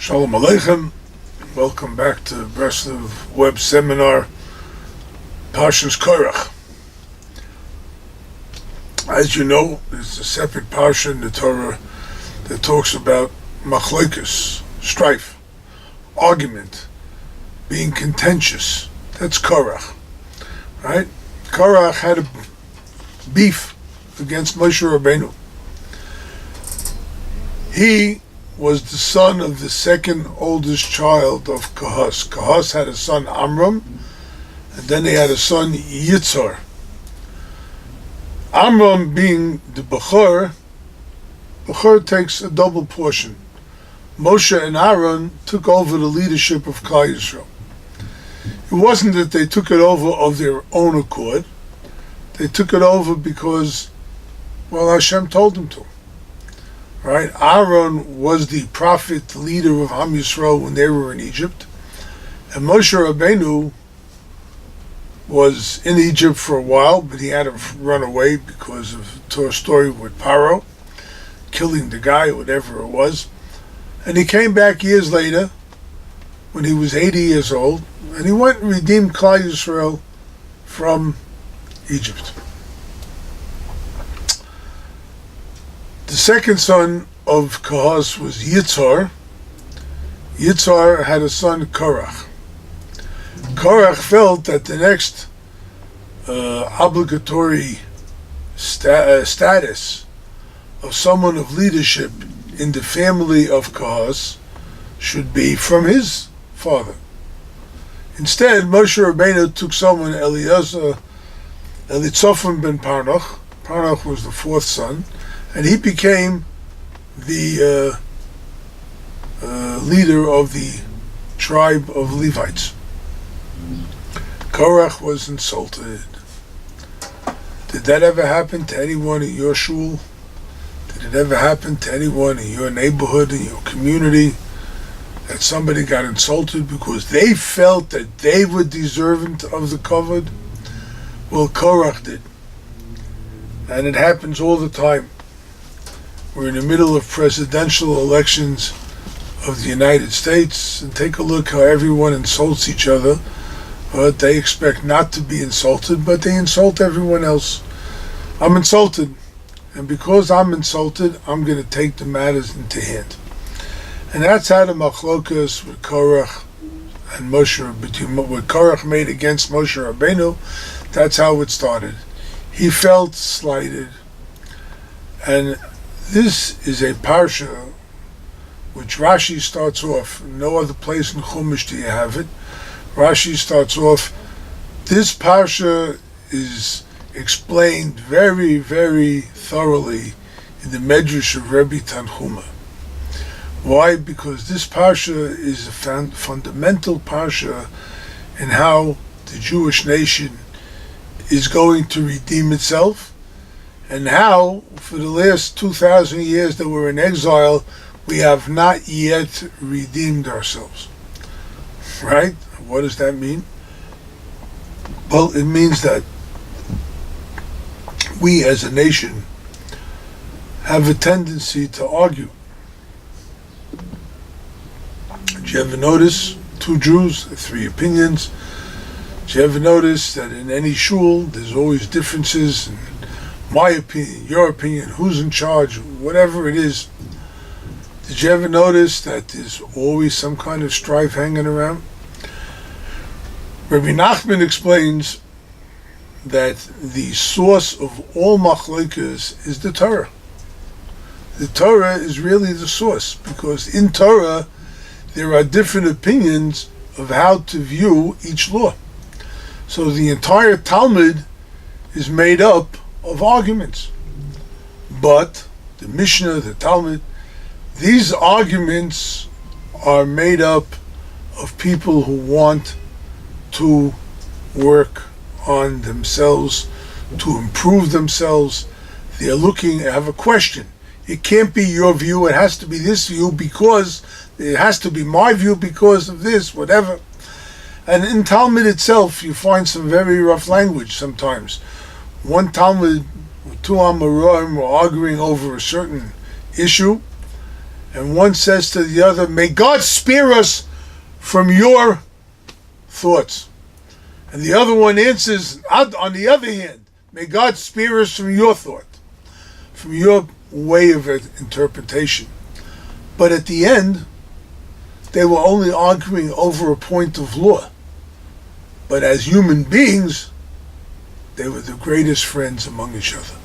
Shalom Aleichem. Welcome back to Breslov Web Seminar, Parshat Korach. As you know, there's a separate parsha in the Torah that talks about machlokes, strife, argument, being contentious. That's Korach, right? Korach had a beef against Moshe Rabbeinu. He was the son of the second oldest child of Kahas. Kahas had a son Amram, and then they had a son Yitzhar. Amram being the Bechor takes a double portion. Moshe and Aaron took over the leadership of Klal Yisrael. It wasn't that they took it over of their own accord. They took it over because, well, Hashem told them to. Right? Aaron was the prophet, the leader of Am Yisrael when they were in Egypt. And Moshe Rabbeinu was in Egypt for a while, but he had to run away because of the story with Paro, killing the guy, whatever it was. And he came back years later, when he was 80 years old, and he went and redeemed Klal Yisrael from Egypt. The second son of Kahas was Yitzhar. Yitzhar had a son, Korach. Korach felt that the next obligatory status of someone of leadership in the family of Kahas should be from his father. Instead, Moshe Rabbeinu took someone, Elitzophan ben Parnach. Parnach was the fourth son, and he became the leader of the tribe of Levites. Korach was insulted. Did that ever happen to anyone in your shul? Did it ever happen to anyone in your neighborhood, in your community, that somebody got insulted because they felt that they were deserving of the kavod? Well, Korach did. And it happens all the time. We're in the middle of presidential elections of the United States, and take a look how everyone insults each other. But they expect not to be insulted, but they insult everyone else. I'm insulted, and because I'm insulted, I'm going to take the matters into hand. And that's how the machlokas with Korach and Moshe, what Korach made against Moshe Rabbeinu, that's how it started. He felt slighted, and this is a parsha which Rashi starts off. No other place in Chumash do you have it. Rashi starts off. This parsha is explained very, very thoroughly in the Medrash of Rebbe Tanchuma. Why? Because this parsha is a fundamental parsha in how the Jewish nation is going to redeem itself, and how, for the last 2,000 years that we're in exile, we have not yet redeemed ourselves. Right? What does that mean? Well, it means that we as a nation have a tendency to argue. Did you ever notice two Jews, three opinions? Did you ever notice that in any shul there's always differences? And my opinion, your opinion, who's in charge, whatever it is. Did you ever notice that there's always some kind of strife hanging around? Rabbi Nachman explains that the source of all machlokas is the Torah. The Torah is really the source, because in Torah there are different opinions of how to view each law. So the entire Talmud is made up of arguments. But the Mishnah, the Talmud, these arguments are made up of people who want to work on themselves, to improve themselves. They're looking, have a question. It can't be your view, it has to be this view, because it has to be my view because of this, whatever. And in Talmud itself, you find some very rough language sometimes. One Talmud, two Amoraim were arguing over a certain issue, And one says to the other, may God spare us from your thoughts. And the other one answers, on the other hand, may God spare us from your thought, from your way of interpretation. But at the end, they were only arguing over a point of law. But as human beings, they were the greatest friends among each other.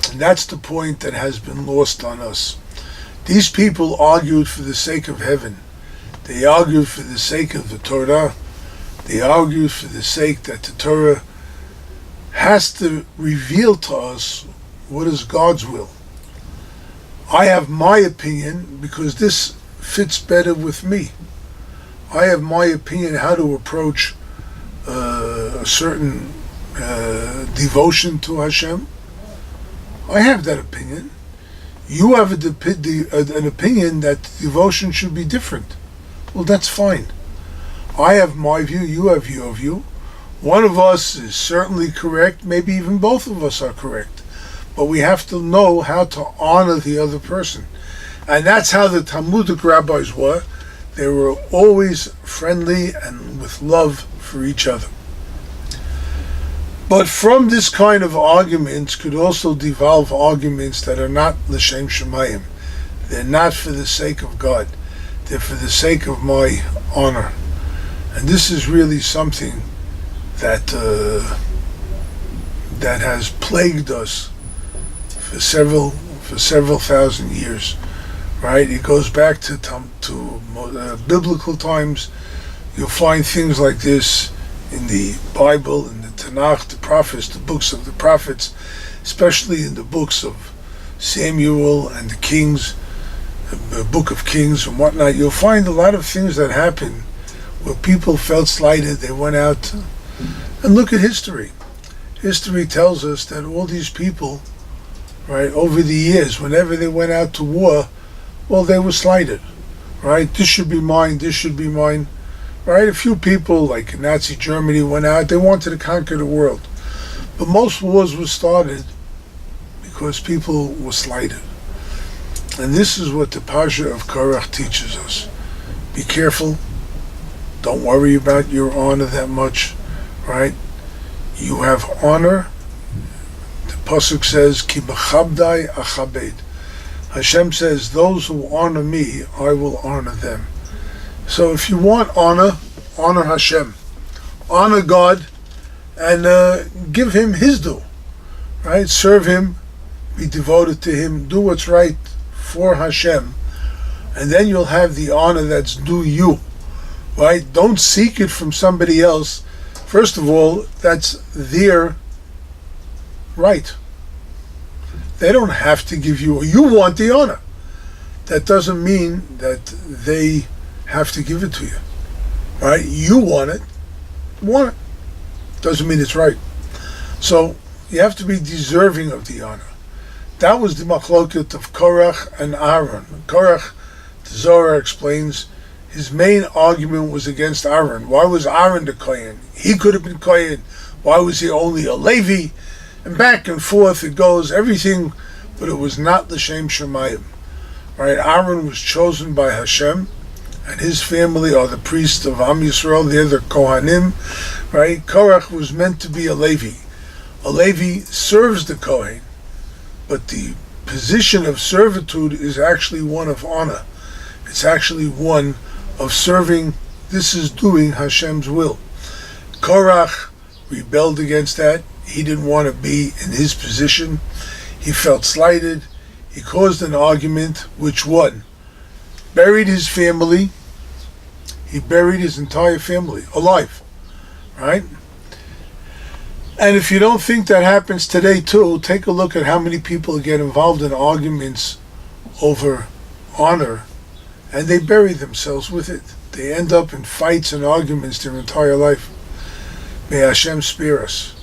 And that's the point that has been lost on us. These people argued for the sake of heaven. They argued for the sake of the Torah. They argued for the sake that the Torah has to reveal to us what is God's will. I have my opinion because this fits better with me. I have my opinion how to approach a certain devotion to Hashem. I have that opinion. You have an opinion that devotion should be different. Well, that's fine. I have my view, you have your view. One of us is certainly correct, maybe even both of us are correct. But we have to know how to honor the other person. And that's how the Talmudic rabbis were. They were always friendly and with love for each other. But from this kind of arguments could also devolve arguments that are not l'shem shamayim. They're not for the sake of God. They're for the sake of my honor. And this is really something that that has plagued us for several thousand years. Right? It goes back to biblical times. You'll find things like this in the Bible, in the Tanakh, the prophets, the books of the prophets, especially in the books of Samuel and the Kings, the book of Kings and whatnot. You'll find a lot of things that happen where people felt slighted. They went out, and look at history. History tells us that all these people, right, over the years, whenever they went out to war, well, they were slighted, right? This should be mine, this should be mine, right? A few people, like Nazi Germany, went out, they wanted to conquer the world. But most wars were started because people were slighted. And this is what the Parshat of Korach teaches us. Be careful. Don't worry about your honor that much, right? You have honor. The Pasuk says, Ki b'chabdai achabed. Hashem says, those who honor me, I will honor them. So if you want honor, honor Hashem. Honor God and give Him His due. Right? Serve Him, be devoted to Him, do what's right for Hashem. And then you'll have the honor that's due you. Right? Don't seek it from somebody else. First of all, that's their right. They don't have to give you, you want the honor. That doesn't mean that they have to give it to you. Right? You want it. Doesn't mean it's right. So you have to be deserving of the honor. That was the machloket of Korach and Aaron. Korach, the Zohar explains, his main argument was against Aaron. Why was Aaron the Kohen? He could have been Kohen. Why was he only a Levi? And back and forth it goes, everything, but it was not l'shem shamayim. Right? Aaron was chosen by Hashem, and his family are the priests of Am Yisrael. They're the Kohanim. Right? Korach was meant to be a Levi. A Levi serves the Kohen, but the position of servitude is actually one of honor. It's actually one of serving. This is doing Hashem's will. Korach rebelled against that. He didn't want to be in his position. He felt slighted. He caused an argument, which won. Buried his family. He buried his entire family alive. Right? And if you don't think that happens today too, take a look at how many people get involved in arguments over honor, and they bury themselves with it. They end up in fights and arguments their entire life. May Hashem spare us.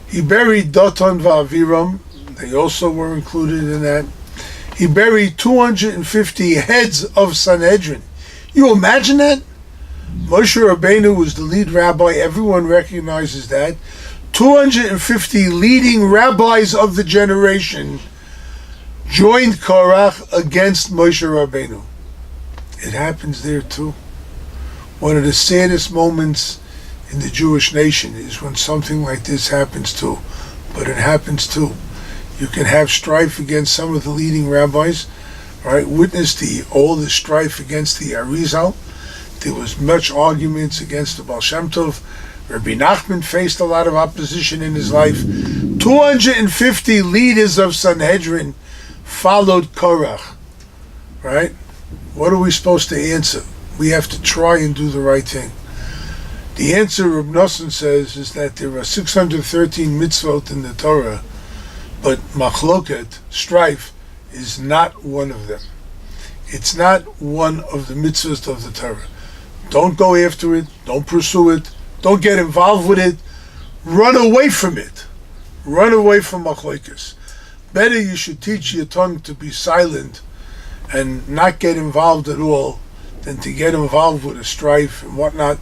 He buried Datan v'Aviram. They also were included in that. He buried 250 heads of Sanhedrin. You imagine that? Moshe Rabbeinu was the lead rabbi. Everyone recognizes that. 250 leading rabbis of the generation joined Korach against Moshe Rabbeinu. It happens there too. One of the saddest moments in the Jewish nation is when something like this happens too. But it happens too. You can have strife against some of the leading rabbis, right? Witness all the strife against the Arizal. There was much arguments against the Baal Shem Tov. Rabbi Nachman faced a lot of opposition in his life. 250 leaders of Sanhedrin followed Korach, right? What are we supposed to answer? We have to try and do the right thing. The answer, Reb Nosson says, is that there are 613 mitzvot in the Torah, but machloket, strife, is not one of them. It's not one of the mitzvahs of the Torah. Don't go after it. Don't pursue it. Don't get involved with it. Run away from it. Run away from machlokes. Better you should teach your tongue to be silent and not get involved at all than to get involved with a strife and whatnot.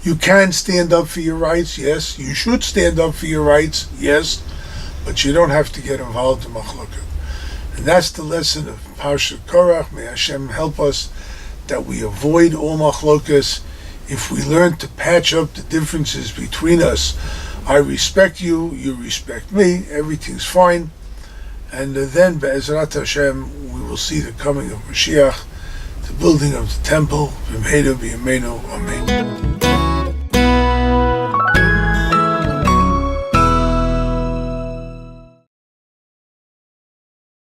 You can stand up for your rights, yes. You should stand up for your rights, yes. But you don't have to get involved in machloket. And that's the lesson of Parshat Korach. May Hashem help us that we avoid all machlokes. If we learn to patch up the differences between us, I respect you, you respect me, everything's fine. And then, Be'ezrat Hashem, we will see the coming of Mashiach, the building of the temple, V'mheinu B'yameinu, Amen.